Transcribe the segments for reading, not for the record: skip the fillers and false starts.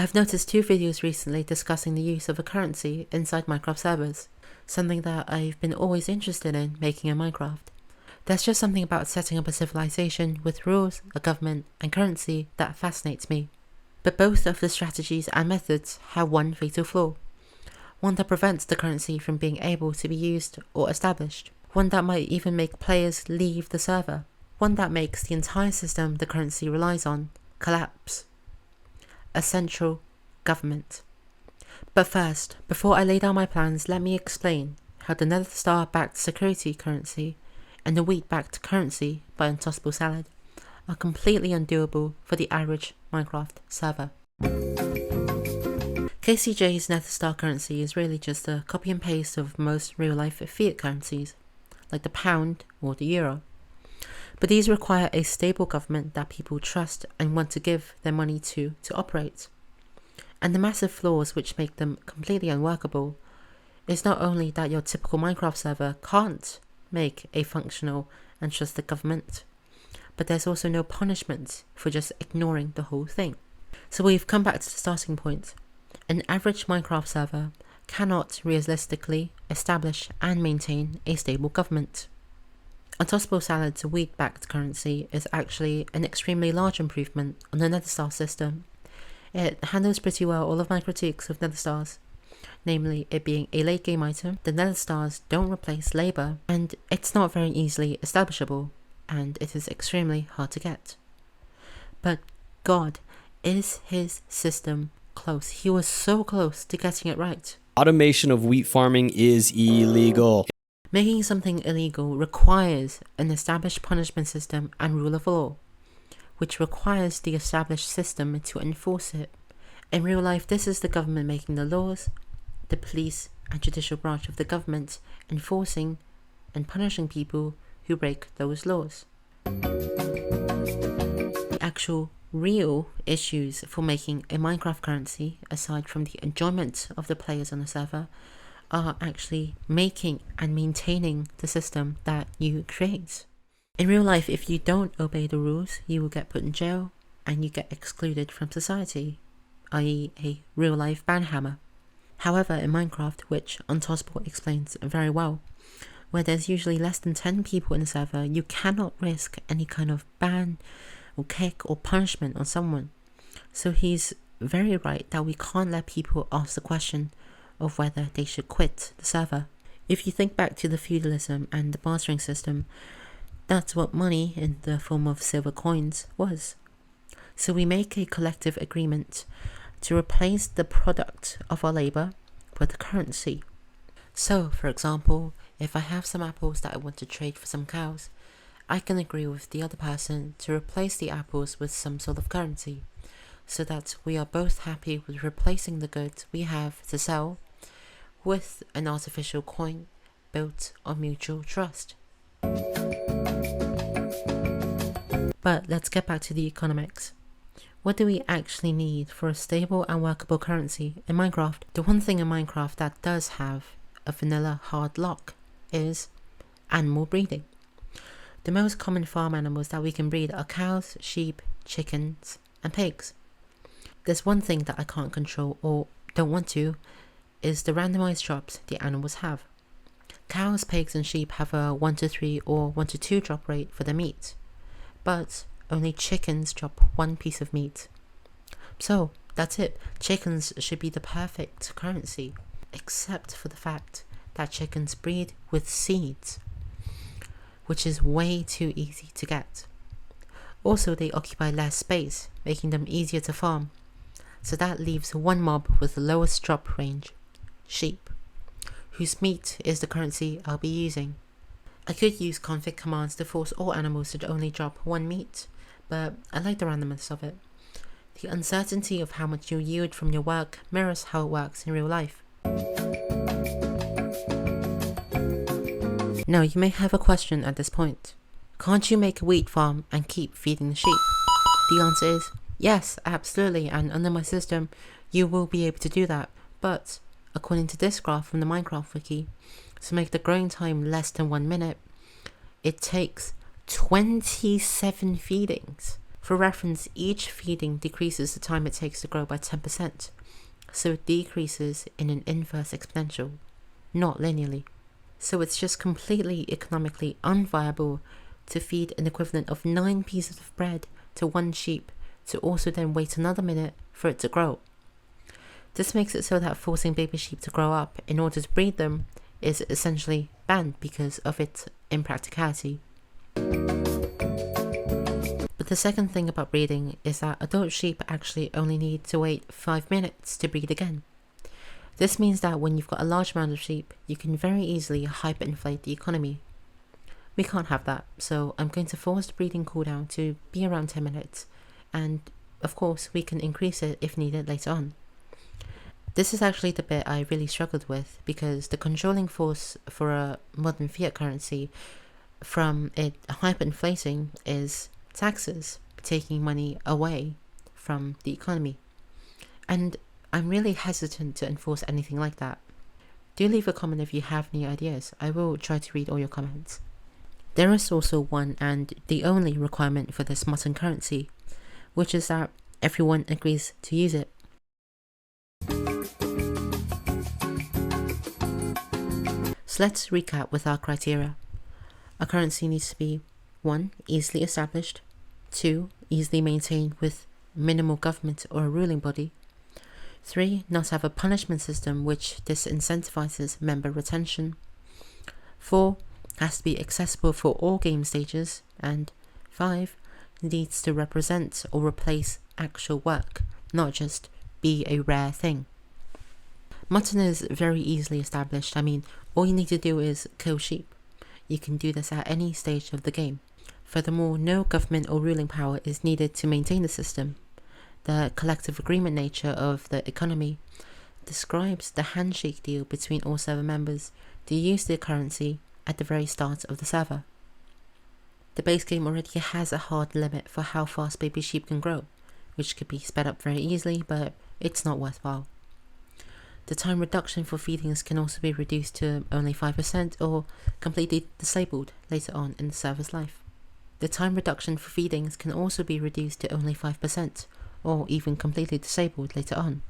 I've noticed 2 videos recently discussing the use of a currency inside Minecraft servers, something that I've been always interested in making in Minecraft. There's just something about setting up a civilization with rules, a government, and currency that fascinates me. But both of the strategies and methods have one fatal flaw. One that prevents the currency from being able to be used or established. One that might even make players leave the server. One that makes the entire system the currency relies on collapse. A central government. But first, before I lay down my plans, let me explain how the Nether Star-backed security currency and the wheat-backed currency by Untossable Salad are completely undoable for the average Minecraft server. KCJ's Nether Star currency is really just a copy and paste of most real-life fiat currencies, like the pound or the euro. But these require a stable government that people trust and want to give their money to operate. And the massive flaws which make them completely unworkable is not only that your typical Minecraft server can't make a functional and trusted government, but there's also no punishment for just ignoring the whole thing. So we've come back to the starting point. An average Minecraft server cannot realistically establish and maintain a stable government. Untossable Salad's wheat-backed currency is actually an extremely large improvement on the Nether Star system. It handles pretty well all of my critiques of Nether Stars, namely it being a late game item, the Nether Stars don't replace labour, and it's not very easily establishable, and it is extremely hard to get. But God, is his system close? He was so close to getting it right. Automation of wheat farming is illegal. Making something illegal requires an established punishment system and rule of law, which requires the established system to enforce it. In real life, this is the government making the laws, the police and judicial branch of the government enforcing and punishing people who break those laws. The actual real issues for making a Minecraft currency, aside from the enjoyment of the players on the server, are actually making and maintaining the system that you create. In real life, if you don't obey the rules, you will get put in jail and you get excluded from society, i.e. a real life banhammer. However, in Minecraft, which Untossable explains very well, where there's usually less than 10 people in the server, you cannot risk any kind of ban or kick or punishment on someone. So he's very right that we can't let people ask the question of whether they should quit the server. If you think back to the feudalism and the bartering system, that's what money in the form of silver coins was. So we make a collective agreement to replace the product of our labour with a currency. So, for example, if I have some apples that I want to trade for some cows, I can agree with the other person to replace the apples with some sort of currency, so that we are both happy with replacing the goods we have to sell with an artificial coin built on mutual trust. But let's get back to the economics. What do we actually need for a stable and workable currency in Minecraft? The one thing in Minecraft that does have a vanilla hard lock is animal breeding. The most common farm animals that we can breed are cows, sheep, chickens, and pigs. There's one thing that I can't control or don't want to, is the randomized drops the animals have. Cows, pigs, and sheep have a 1 to 3 or 1 to 2 drop rate for their meat, but only chickens drop 1 piece of meat. So that's it. Chickens should be the perfect currency, except for the fact that chickens breed with seeds, which is way too easy to get. Also, they occupy less space, making them easier to farm. So that leaves one mob with the lowest drop range, sheep, whose meat is the currency I'll be using. I could use config commands to force all animals to only drop 1 meat, but I like the randomness of it. The uncertainty of how much you yield from your work mirrors how it works in real life. Now you may have a question at this point. Can't you make a wheat farm and keep feeding the sheep? The answer is yes, absolutely, and under my system you will be able to do that, but according to this graph from the Minecraft wiki, to make the growing time less than 1 minute, it takes 27 feedings For reference, each feeding decreases the time it takes to grow by 10%, so it decreases in an inverse exponential, not linearly. So it's just completely economically unviable to feed an equivalent of 9 pieces of bread to one sheep to also then wait another minute for it to grow. This makes it so that forcing baby sheep to grow up in order to breed them is essentially banned because of its impracticality. But the second thing about breeding is that adult sheep actually only need to wait 5 minutes to breed again. This means that when you've got a large amount of sheep, you can very easily hyperinflate the economy. We can't have that, so I'm going to force the breeding cooldown to be around 10 minutes, and of course we can increase it if needed later on. This is actually the bit I really struggled with, because the controlling force for a modern fiat currency from it hyperinflating is taxes, taking money away from the economy. And I'm really hesitant to enforce anything like that. Do leave a comment if you have any ideas. I will try to read all your comments. There is also one and the only requirement for this Mutton currency, which is that everyone agrees to use it. So let's recap with our criteria. A currency needs to be 1. Easily established, 2. Easily maintained with minimal government or a ruling body, 3. Not have a punishment system which disincentivizes member retention, 4. Has to be accessible for all game stages, and 5. Needs to represent or replace actual work, not just be a rare thing. Mutton is very easily established. I mean, all you need to do is kill sheep. You can do this at any stage of the game. Furthermore, no government or ruling power is needed to maintain the system. The collective agreement nature of the economy describes the handshake deal between all server members to use the currency at the very start of the server. The base game already has a hard limit for how fast baby sheep can grow, which could be sped up very easily, but it's not worthwhile. The time reduction for feedings can also be reduced to only 5% or completely disabled later on in the server's life. The time reduction for feedings can also be reduced to only 5% or even completely disabled later on.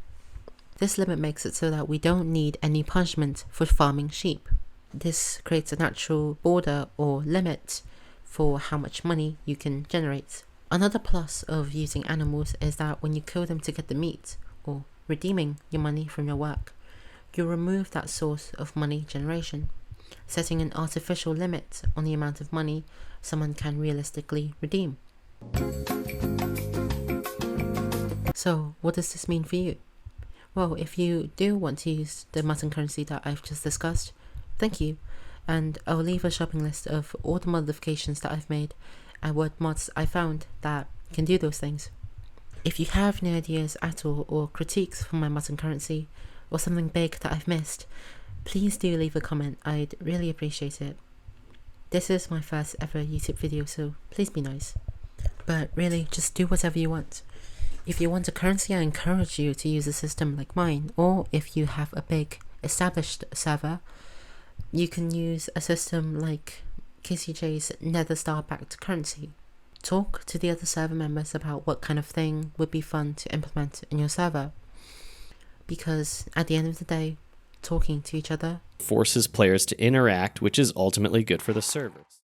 This limit makes it so that we don't need any punishment for farming sheep. This creates a natural border or limit for how much money you can generate. Another plus of using animals is that when you kill them to get the meat, or redeeming your money from your work, you remove that source of money generation, setting an artificial limit on the amount of money someone can realistically redeem. So what does this mean for you? Well, if you do want to use the Mutton currency that I've just discussed, thank you, and I'll leave a shopping list of all the modifications that I've made and what mods I found that can do those things. If you have any ideas at all or critiques for my Mutton currency or something big that I've missed, please do leave a comment. I'd really appreciate it. This is my first ever YouTube video, so please be nice. But really, just do whatever you want. If you want a currency, I encourage you to use a system like mine, or if you have a big established server, you can use a system like KCJ's Nether Star backed currency. Talk to the other server members about what kind of thing would be fun to implement in your server, because at the end of the day, talking to each other forces players to interact, which is ultimately good for the servers.